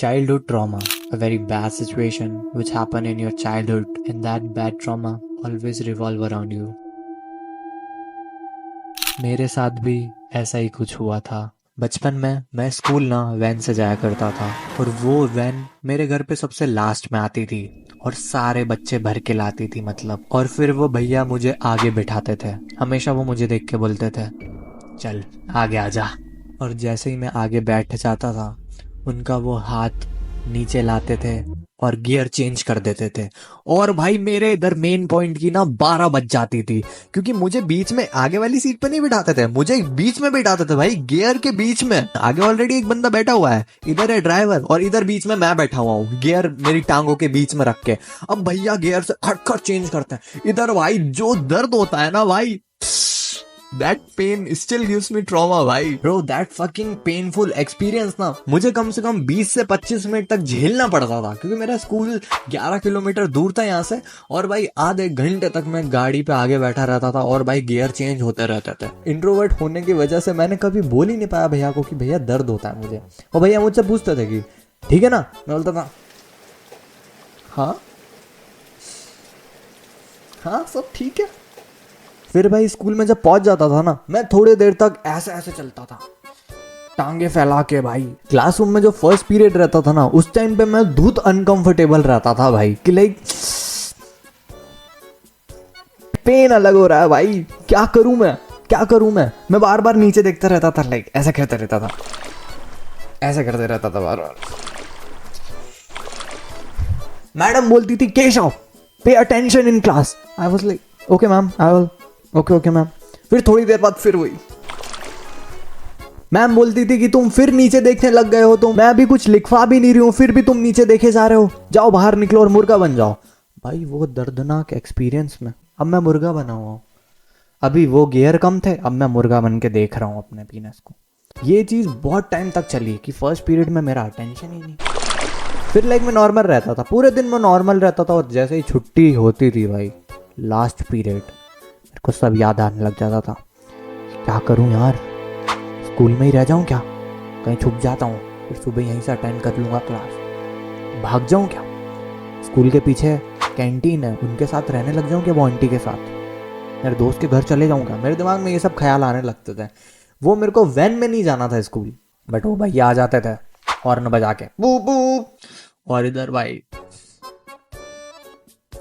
Childhood trauma, a very bad situation which happened in your childhood, and that bad trauma always revolve around you. मेरे साथ भी ऐसा ही कुछ हुआ था। बचपन में मैं स्कूल ना वैन से जाया करता था और वो वैन मेरे घर पे सबसे लास्ट में आती थी और सारे बच्चे भर के लाती थी मतलब। और फिर वो भैया मुझे आगे बिठाते थे। हमेशा वो मुझे देख के बोलते थे चल आगे आ जा। और जैसे ही मैं आगे बैठ जाता था उनका वो हाथ नीचे लाते थे और गियर चेंज कर देते थे। और भाई मेरे इधर मेन पॉइंट की ना 12 बज जाती थी, क्योंकि मुझे बीच में आगे वाली सीट पे नहीं बिठाते थे, मुझे बीच में बिठाते थे भाई, गियर के बीच में। आगे ऑलरेडी एक बंदा बैठा हुआ है, इधर है ड्राइवर और इधर बीच में मैं बैठा हुआ हूँ, गियर मेरी टांगों के बीच में रख के। अब भैया गियर से खट खट चेंज करते हैं। इधर भाई जो दर्द होता है ना भाई, That pain still gives me trauma भाई। Bro, that fucking painful experience ना मुझे कम से कम 20 से 25 मिनट तक झेलना पड़ता था, क्योंकि मेरा स्कूल 11 किलोमीटर दूर था यहाँ से। और भाई आधे घंटे तक मैं गाड़ी पे आगे बैठा रहता था और भाई गियर चेंज होते रहते थे। इंट्रोवर्ट होने की वजह से मैंने कभी बोल ही नहीं पाया भैया को कि भैया दर्द होता है मुझे। और भैया मुझसे पूछते थे कि ठीक है ना, मैं बोलता था हाँ हाँ सब ठीक है। फिर भाई स्कूल में जब पहुंच जाता था ना, मैं थोड़ी देर तक ऐसे ऐसे चलता था, टांगे फैला के भाई। क्लासरूम में जो फर्स्ट पीरियड रहता था ना, उस टाइम पे मैं बहुत अनकंफर्टेबल रहता था भाई, कि लाइक पेन अलग हो रहा है भाई, क्या करूं मैं बार बार नीचे देखता रहता था, लाइक ऐसा करते रहता था, ऐसा करते रहता था बार बार। मैडम बोलती थी Keshav pay attention in class. I was like okay ma'am, I will okay ma'am. फिर थोड़ी देर बाद फिर वही मैम बोलती थी कि तुम फिर नीचे देखने लग गए हो, तो मैं अभी कुछ लिखवा भी नहीं रही हूं, फिर भी तुम नीचे देखे जा रहे हो, जाओ बाहर निकलो और मुर्गा बन जाओ। भाई वो दर्दनाक एक्सपीरियंस में अब मैं मुर्गा बना हुआ हूं। अभी वो गियर कम थे, अब मैं मुर्गा बन के देख रहा हूं अपने पीनस को। ये चीज बहुत टाइम तक चली कि फर्स्ट पीरियड में मेरा अटेंशन ही नहीं। फिर लाइक मैं नॉर्मल रहता था, पूरे दिन मैं नॉर्मल रहता था, और जैसे ही छुट्टी होती थी भाई, लास्ट पीरियड, मेरे को सब याद आने लग जाता था। क्या करूं यार, स्कूल में ही रह जाऊं क्या, कहीं छुप जाता हूं, फिर सुबह यहीं से अटेंड कर लूंगा क्लास। भाग जाऊं क्या, स्कूल के पीछे कैंटीन है, उनके साथ रहने लग जाऊं क्या, वो आंटी के साथ, मेरे दोस्त के घर चले जाऊं क्या। मेरे दिमाग में ये सब ख्याल आने लगते थे। वो मेरे को वैन में नहीं जाना था स्कूल, बट वो भैया आ जाते थे हॉर्न बजा के, बू बू, और इधर भाई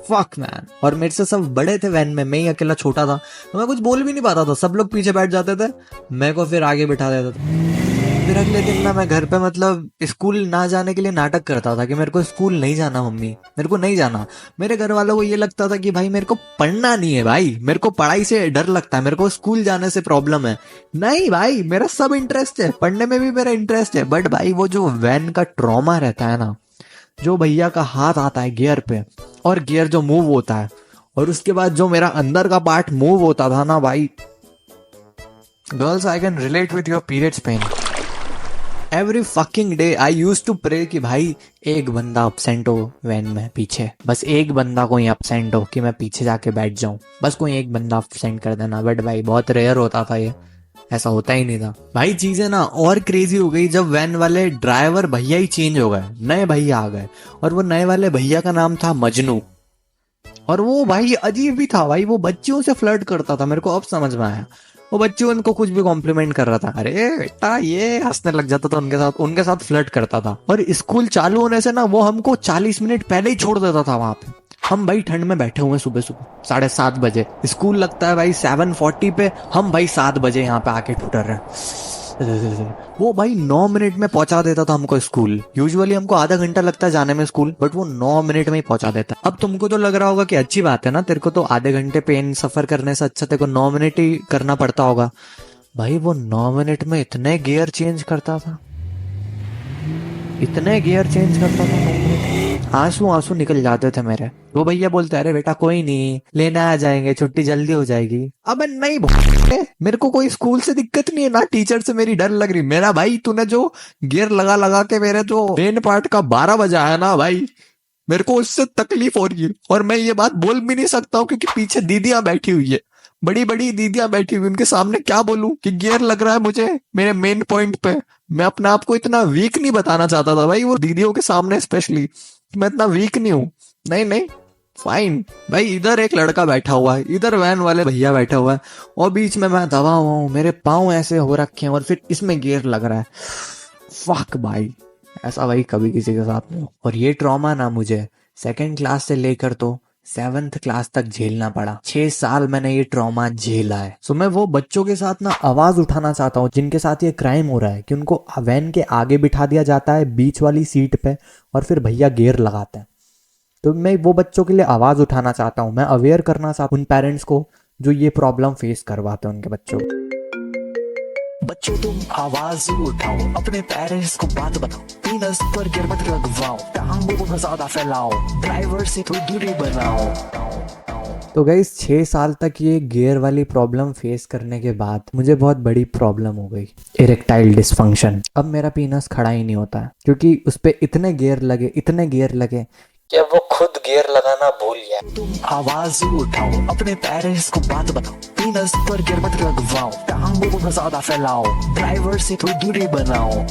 फक मैन। और मेरे से सब बड़े थे वैन में, मैं ही अकेला छोटा था, तो मैं कुछ बोल भी नहीं पाता था। सब लोग पीछे बैठ जाते थे, मैं को फिर आगे बिठा देते थे। फिर अगले दिन ना मैं घर पे मतलब स्कूल ना जाने के लिए नाटक करता था कि मेरे को स्कूल नहीं जाना मम्मी, मेरे को नहीं जाना। मेरे घर वालों को ये लगता था कि भाई मेरे को पढ़ना नहीं है भाई, मेरे को पढ़ाई से डर लगता है, मेरे को स्कूल जाने से प्रॉब्लम है। नहीं भाई, मेरा सब इंटरेस्ट है, पढ़ने में भी मेरा इंटरेस्ट है, बट भाई वो जो वैन का ट्रॉमा रहता है ना, जो भैया का हाथ आता है गियर पे और गियर जो मूव होता है, और उसके बाद जो मेरा अंदर का पार्ट मूव होता था ना भाई, girls I can relate with your periods pain. Every fucking day I used to pray कि भाई एक बंदा अब्सेंट हो वैन में पीछे, बस एक बंदा कोई अब्सेंट हो कि मैं पीछे जाके बैठ जाऊं, बस कोई एक बंदा अब्सेंट कर देना। बट भाई बहुत रेयर होता था ये, ऐसा होता ही नहीं था भाई। चीजें ना और क्रेजी हो गई जब वैन वाले ड्राइवर भैया ही चेंज हो गए, नए भैया आ गए, और वो नए वाले भैया का नाम था मजनू। और वो भाई अजीब भी था भाई, वो बच्चियों से फ्लर्ट करता था, मेरे को अब समझ में आया। वो बच्चे उनको कुछ भी कॉम्प्लीमेंट कर रहा था, अरे बेटा ये, हंसने लग जाता था उनके साथ फ्लर्ट करता था। और स्कूल चालू होने से ना वो हमको 40 मिनट पहले ही छोड़ देता था वहां पे। हम भाई ठंड में बैठे हुए सुबह सुबह 7:30 बजे, स्कूल लगता है भाई 7:40 पे, हम भाई 7 बजे यहाँ पे आके ठुटर रहे। वो भाई 9 मिनट में पहुंचा देता था हमको स्कूल। यूजुअली हमको आधा घंटा लगता है जाने में स्कूल, बट वो 9 मिनट में ही पहुंचा देता। अब तुमको तो लग रहा होगा कि अच्छी बात है ना, तेरे को तो आधे घंटे पेन सफर करने से अच्छा तेरे को 9 मिनट ही करना पड़ता होगा। भाई वो 9 मिनट में इतने गियर चेंज करता था, इतने गियर चेंज करता था, 9 मिनट आंसू निकल जाते थे मेरे। वो भैया बोलते अरे बेटा कोई नहीं, लेने आ जाएंगे, छुट्टी जल्दी हो जाएगी। अब नहीं, मेरे को कोई स्कूल से दिक्कत नहीं है ना, टीचर से मेरी डर लग रही। मेरा भाई तूने जो गियर लगा लगा के मेरे जो मेन पार्ट का 12 बजा है ना भाई, मेरे को उससे तकलीफ हो रही है। और मैं ये बात बोल भी नहीं सकता हूँ क्योंकि पीछे दीदियां बैठी हुई है, बड़ी बड़ी दीदियां बैठी हुई, उनके सामने क्या बोलूं कि गियर लग रहा है मुझे मेरे मेन पॉइंट पे। मैं अपने आप को इतना वीक नहीं बताना चाहता था भाई, वो दीदियों के सामने स्पेशली। मैं इतना वीक नहीं हूं। नहीं नहीं, फाइन भाई। इधर एक लड़का बैठा हुआ है, इधर वैन वाले भैया बैठा हुआ है, और बीच में मैं दबा हुआ हूँ, मेरे पाँव ऐसे हो रखे हैं और फिर इसमें गियर लग रहा है। फक भाई, ऐसा भाई कभी किसी के साथ नहीं। और ये ट्रॉमा ना मुझे सेकंड क्लास से लेकर तो 7th क्लास तक झेलना पड़ा। 6 साल मैंने ये ट्रॉमा झेला है। सो मैं वो बच्चों के साथ ना आवाज उठाना चाहता हूँ जिनके साथ ये क्राइम हो रहा है, कि उनको वैन के आगे बिठा दिया जाता है बीच वाली सीट पे, और फिर भैया गियर लगाते हैं। तो मैं वो बच्चों के लिए आवाज उठाना चाहता हूँ, मैं अवेयर करना चाहता हूँ उन पेरेंट्स को जो ये प्रॉब्लम फेस करवाते हैं उनके बच्चों को। बच्चों तुम आवाज उठाओ, अपने पेरेंट्स को बात बताओ, पीनस पर गियर मत लगवाओ, टांगों को ज्यादा फैलाओ, ड्राइवर से थोड़ी दूरी बनाओ। तो गाइस 6 साल तक ये गियर वाली प्रॉब्लम फेस करने के बाद मुझे बहुत बड़ी प्रॉब्लम हो गई, इरेक्टाइल डिसफंक्शन। अब मेरा पीनस खड़ा ही नहीं होता है, क्योंकि उस पे इतने गियर लगे कि अब वो खुद गियर लगाना भूल गया। तुम आवाज उठाओ, अपने पेरेंट्स को बात बताओ, पीनस पर गियर मत लगवाओ, टांगों को ज्यादा फैलाओ, ड्राइवर से थोड़ी दूरी बनाओ।